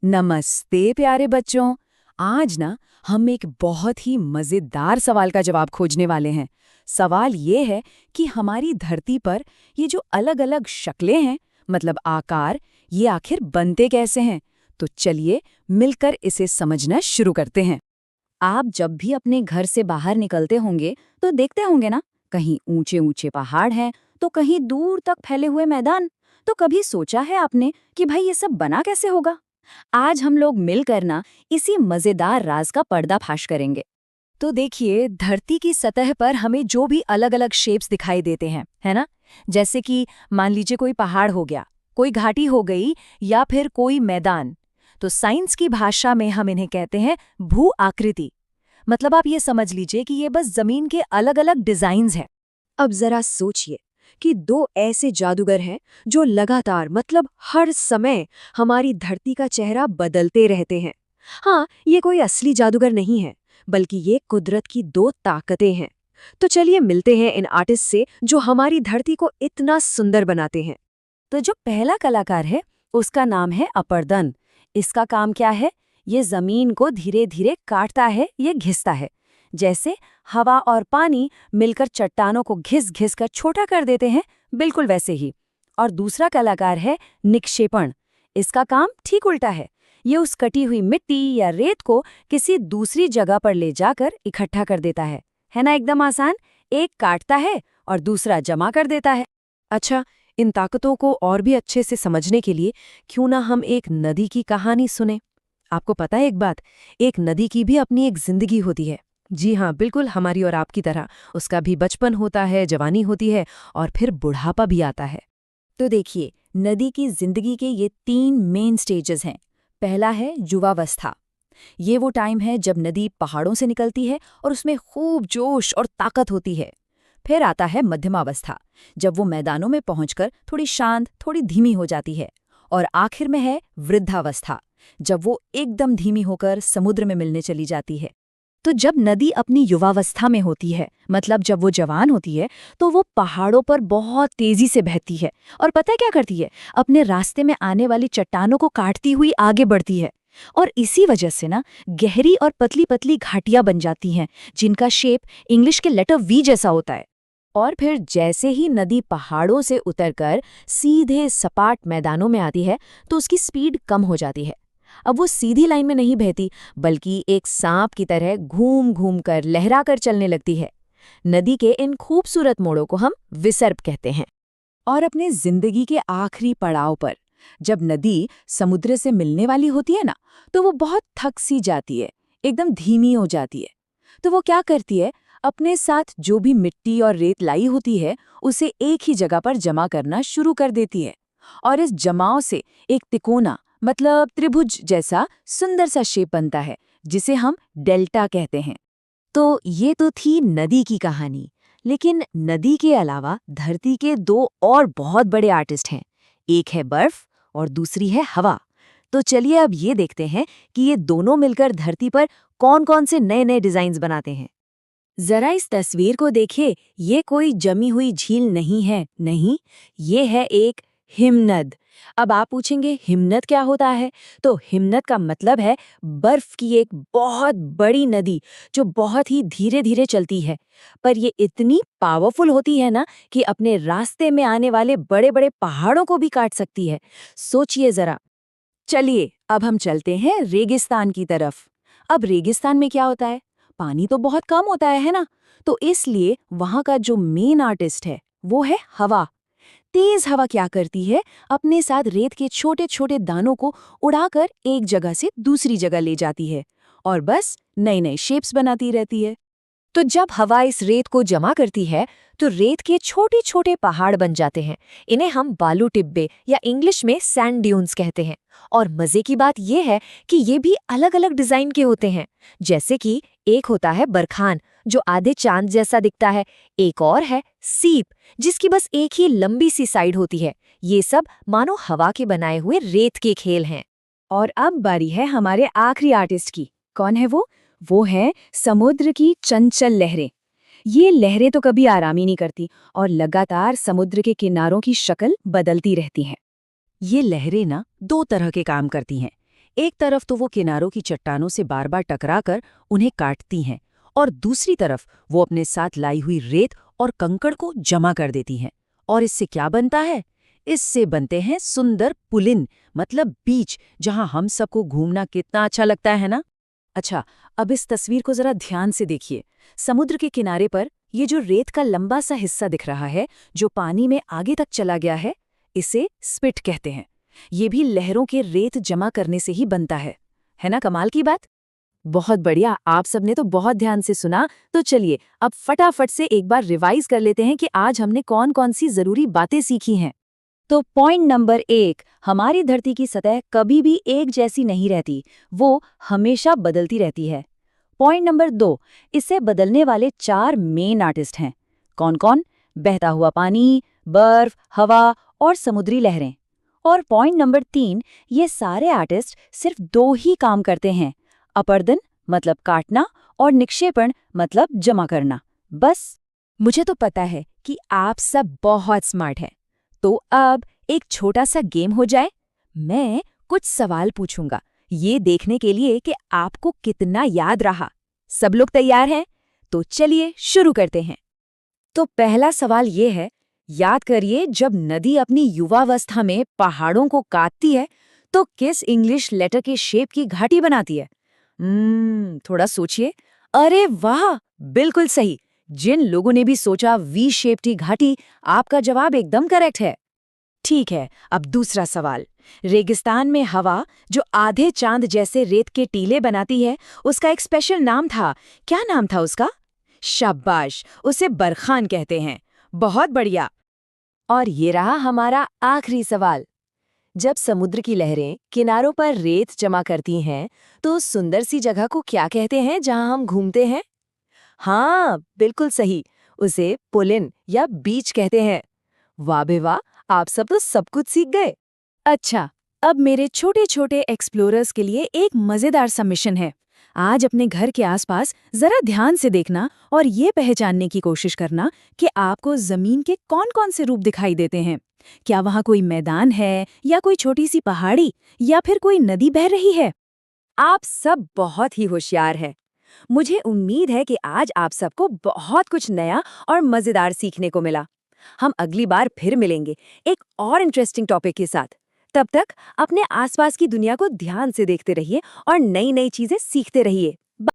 नमस्ते प्यारे बच्चों। आज ना हम एक बहुत ही मजेदार सवाल का जवाब खोजने वाले हैं। सवाल ये है कि हमारी धरती पर ये जो अलग-अलग शक्लें हैं, मतलब आकार, ये आखिर बनते कैसे हैं? तो चलिए मिलकर इसे समझना शुरू करते हैं। आप जब भी अपने घर से बाहर निकलते होंगे तो देखते होंगे ना, कहीं ऊंचे ऊंचे पहाड़ हैं तो कहीं दूर तक फैले हुए मैदान। तो कभी सोचा है आपने कि भाई ये सब बना कैसे होगा? आज हम लोग मिलकर ना इसी मजेदार राज का पर्दाफाश करेंगे। तो देखिए, धरती की सतह पर हमें जो भी अलग-अलग शेप्स दिखाई देते हैं, है ना? जैसे कि मान लीजिए कोई पहाड़ हो गया, कोई घाटी हो गई या फिर कोई मैदान। तो साइंस की भाषा में हम इन्हें कहते हैं भू आकृति। मतलब आप ये समझ लीजिए कि ये बस जमीन के अलग-अलग डिजाइन्स हैं। अब जरा सोचिए कि दो ऐसे जादूगर हैं जो लगातार मतलब हर समय हमारी धरती का चेहरा बदलते रहते हैं। हाँ, ये कोई असली जादूगर नहीं है, बल्कि ये कुदरत की दो ताकतें हैं। तो चलिए मिलते हैं इन आर्टिस्ट से जो हमारी धरती को इतना सुंदर बनाते हैं। तो जो पहला कलाकार है, उसका नाम है अपर्दन। इसका काम क्या है? ये जमीन को धीरे धीरे काटता है, ये घिसता है। जैसे हवा और पानी मिलकर चट्टानों को घिस घिस कर छोटा कर देते हैं, बिल्कुल वैसे ही। और दूसरा कलाकार है निक्षेपण। इसका काम ठीक उल्टा है। ये उस कटी हुई मिट्टी या रेत को किसी दूसरी जगह पर ले जाकर इकट्ठा कर देता है ना? एकदम आसान। एक काटता है और दूसरा जमा कर देता है। अच्छा, इन ताकतों को और भी अच्छे से समझने के लिए क्यों ना हम एक नदी की कहानी सुने। आपको पता है एक बात, एक नदी की भी अपनी एक जिंदगी होती है। जी हाँ, बिल्कुल हमारी और आपकी तरह उसका भी बचपन होता है, जवानी होती है और फिर बुढ़ापा भी आता है। तो देखिए, नदी की जिंदगी के ये 3 मेन स्टेजेस हैं। पहला है युवावस्था। ये वो टाइम है जब नदी पहाड़ों से निकलती है और उसमें खूब जोश और ताकत होती है। फिर आता है मध्यमावस्था, जब वो मैदानों में पहुंचकर थोड़ी शांत, थोड़ी धीमी हो जाती है। और आखिर में है वृद्धावस्था, जब वो एकदम धीमी होकर समुद्र में मिलने चली जाती है। तो जब नदी अपनी युवावस्था में होती है, मतलब जब वो जवान होती है, तो वो पहाड़ों पर बहुत तेजी से बहती है। और पता है क्या करती है? अपने रास्ते में आने वाली चट्टानों को काटती हुई आगे बढ़ती है। और इसी वजह से ना गहरी और पतली पतली घाटियां बन जाती हैं, जिनका शेप इंग्लिश के लेटर वी जैसा होता है। और फिर जैसे ही नदी पहाड़ों से उतरकर सीधे सपाट मैदानों में आती है, तो उसकी स्पीड कम हो जाती है। अब वो सीधी लाइन में नहीं बहती, बल्कि एक सांप की तरह घूम घूम कर लहरा कर चलने लगती है। नदी के इन खूबसूरत मोड़ों को हम विसर्प कहते हैं। और अपने जिंदगी के आखिरी पड़ाव पर जब नदी समुद्र से मिलने वाली होती है ना, तो वो बहुत थक सी जाती है, एकदम धीमी हो जाती है। तो वो क्या करती है? अपने साथ जो भी मिट्टी और रेत लाई होती है, उसे एक ही जगह पर जमा करना शुरू कर देती है। और इस जमाव से एक तिकोना, मतलब त्रिभुज जैसा सुंदर सा शेप बनता है, जिसे हम डेल्टा कहते हैं। तो ये तो थी नदी की कहानी। लेकिन नदी के अलावा धरती के 2 और बहुत बड़े आर्टिस्ट हैं। एक है बर्फ और दूसरी है हवा। तो चलिए अब ये देखते हैं कि ये दोनों मिलकर धरती पर कौन-कौन से नए-नए डिजाइन्स बनाते हैं। जरा इस तस्वीर को देखिए, ये कोई जमी हुई झील नहीं है, नहीं, ये है एक हिमनद। अब आप पूछेंगे हिमनद क्या होता है? तो हिमनद का मतलब है बर्फ की एक बहुत बड़ी नदी जो बहुत ही धीरे धीरे चलती है। पर ये इतनी पावरफुल होती है ना कि अपने रास्ते में आने वाले बड़े बड़े पहाड़ों को भी काट सकती है। सोचिए जरा। चलिए अब हम चलते हैं रेगिस्तान की तरफ। अब रेगिस्तान में क्या होता है? पानी तो बहुत कम होता है ना? तो इसलिए वहां का जो मेन आर्टिस्ट है वो है हवा। तेज हवा क्या करती है? अपने साथ रेत के छोटे छोटे दानों को उड़ाकर एक जगह से दूसरी जगह ले जाती है और बस नई नई शेप्स बनाती रहती है। तो जब हवा इस रेत को जमा करती है तो रेत के छोटे छोटे पहाड़ बन जाते हैं। इन्हें हम बालू टिब्बे या इंग्लिश में सैंड ड्यून्स कहते हैं। और मजे की बात यह है कि ये भी अलग अलग डिजाइन के होते हैं। जैसे कि एक होता है बरखान जो आधे चांद जैसा दिखता है, एक और है सीप जिसकी बस एक ही लंबी सी साइड होती है। ये सब मानो हवा के बनाए हुए रेत के खेल हैं। और अब बारी है हमारे आखिरी आर्टिस्ट की। कौन है वो? वो है समुद्र की चंचल लहरें। ये लहरें तो कभी आराम ही नहीं करती और लगातार समुद्र के किनारों की शक्ल बदलती रहती हैं। ये लहरें ना 2 तरह के काम करती हैं। एक तरफ तो वो किनारों की चट्टानों से बार बार टकराकर उन्हें काटती हैं और दूसरी तरफ वो अपने साथ लाई हुई रेत और कंकड़ को जमा कर देती हैं। और इससे क्या बनता है? इससे बनते हैं सुंदर पुलिन, मतलब बीच, जहां हम सबको घूमना कितना अच्छा लगता है ना। अच्छा, अब इस तस्वीर को जरा ध्यान से देखिए। समुद्र के किनारे पर ये जो रेत का लंबा सा हिस्सा दिख रहा है, जो पानी में आगे तक चला गया है, इसे स्पिट कहते हैं। ये भी लहरों के रेत जमा करने से ही बनता है ना कमाल की बात? बहुत बढ़िया, आप सबने तो बहुत ध्यान से सुना। तो चलिए अब फटाफट से एक बार रिवाइज कर लेते हैं कि आज हमने कौन कौन सी जरूरी बातें सीखी हैं। तो पॉइंट नंबर 1, हमारी धरती की सतह कभी भी एक जैसी नहीं रहती, वो हमेशा बदलती रहती है। पॉइंट नंबर 2, इसे बदलने वाले 4 मेन आर्टिस्ट हैं। कौन कौन? बहता हुआ पानी, बर्फ, हवा और समुद्री लहरें। और पॉइंट नंबर 3, ये सारे आर्टिस्ट सिर्फ 2 ही काम करते हैं, अपर्दन मतलब काटना और निक्षेपण मतलब जमा करना, बस। मुझे तो पता है कि आप सब बहुत स्मार्ट हैं। तो अब एक छोटा सा गेम हो जाए। मैं कुछ सवाल पूछूंगा, ये देखने के लिए कि आपको कितना याद रहा। सब लोग तैयार हैं? तो चलिए शुरू करते हैं। तो पहला सवाल ये है, याद करिए जब नदी अपनी युवावस्था में पहाड़ों को काटती है तो किस इंग्लिश लेटर के शेप की घाटी बनाती है? थोड़ा सोचिए। अरे वाह, बिल्कुल सही। जिन लोगों ने भी सोचा वी शेप की घाटी, आपका जवाब एकदम करेक्ट है। ठीक है, अब दूसरा सवाल। रेगिस्तान में हवा जो आधे चांद जैसे रेत के टीले बनाती है, उसका एक स्पेशल नाम था। क्या नाम था उसका? शाबाश, उसे बरखान कहते हैं। बहुत बढ़िया। और ये रहा हमारा आखिरी सवाल। जब समुद्र की लहरें किनारों पर रेत जमा करती हैं, तो उस सुंदर सी जगह को क्या कहते हैं जहां हम घूमते हैं? हाँ, बिल्कुल सही, उसे पुलिन या बीच कहते हैं। वाह बे वाह, आप सब तो सब कुछ सीख गए। अच्छा, अब मेरे छोटे छोटे एक्सप्लोरर्स के लिए एक मजेदार सा मिशन है। आज अपने घर के आसपास जरा ध्यान से देखना और ये पहचानने की कोशिश करना कि आपको जमीन के कौन कौन से रूप दिखाई देते हैं। क्या वहाँ कोई मैदान है, या कोई छोटी सी पहाड़ी, या फिर कोई नदी बह रही है? आप सब बहुत ही होशियार हैं। मुझे उम्मीद है कि आज आप सबको बहुत कुछ नया और मजेदार सीखने को मिला। हम अगली बार फिर मिलेंगे एक और इंटरेस्टिंग टॉपिक के साथ। तब तक अपने आसपास की दुनिया को ध्यान से देखते रहिए और नई नई चीजें सीखते रहिए।